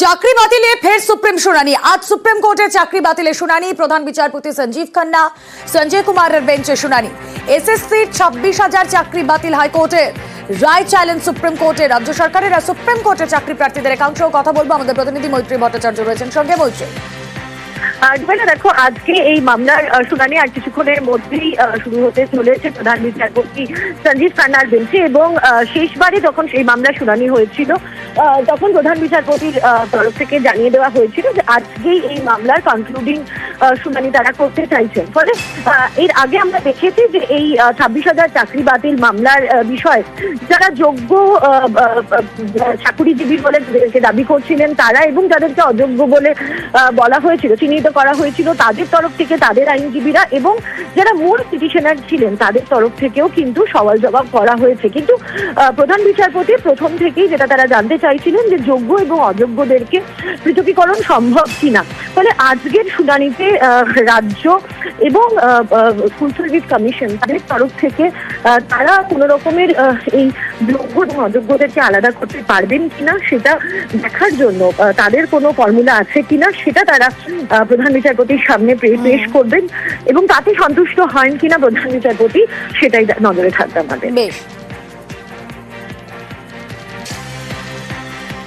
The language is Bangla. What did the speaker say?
চাকরি বাতিলে ফের সুপ্রিম শুনানি। আজ সুপ্রিম কোর্টে চাকরি বাতিলের শুনানি। প্রধান বিচারপতি সঞ্জীব খান্না, সঞ্জয় কুমারের বেঞ্চে শুনানি। এসএসসির 26,000 চাকরি বাতিল হাইকোর্টের রায় চ্যালেঞ্জ সুপ্রিম কোর্টে। রাজ্য সরকারের সুপ্রিম কোর্টে চাকরি প্রার্থীদের একাংশ কথা বলবো। আমাদের প্রতিনিধি মৈত্রী ভট্টাচার্য রয়েছেন সঙ্গে। মৈত্রী, দেখো, আজকে এই মামলার শুনানি আর কিছুক্ষণের মধ্যেই শুরু হতে চলেছে প্রধান বিচারপতি সঞ্জীব খান্নার বেঞ্চে। এবং শেষবারে যখন এই মামলার শুনানি হয়েছিল তখন প্রধান বিচারপতির তরফ থেকে জানিয়ে দেওয়া হয়েছিল যে আজকেই এই মামলার কনক্লুডিং শুনানি তারা করতে চাইছেন। ফলে এর আগে আমরা দেখেছি যে এই 26,000 চাকরি বাতিল মামলার বিষয় যারা যোগ্য চাকুরিজীবী বলে দাবি করছিলেন তারা এবং যাদেরকে অযোগ্য বলে বলা হয়েছিল, চিহ্নিত করা হয়েছিল তাদের তরফ থেকে তাদের আইনজীবীরা এবং যারা মূল পিটিশনার ছিলেন তাদের তরফ থেকেও কিন্তু সওয়াল জবাব করা হয়েছে। কিন্তু প্রধান বিচারপতি প্রথম থেকেই যেটা তারা জানতে চাইছিলেন যে যোগ্য এবং অযোগ্যদেরকে পৃথকীকরণ সম্ভব কিনা। ফলে আজকের শুনানিতে রাজ্য এবং স্কুল সার্ভিস কমিশন তাদের তরফ থেকে তারা কোনো রকমের এই যোগ্য এবং অযোগ্যদেরকে আলাদা করতে পারবেন কিনা সেটা দেখার জন্য তাদের কোনো ফর্মুলা আছে কিনা সেটা তারা প্রধান বিচারপতির সামনে পেশ করবেন এবং তাতে সন্তুষ্ট হন কিনা প্রধান বিচারপতি সেটাই নজরে থাকবে আমাদের। বেশ।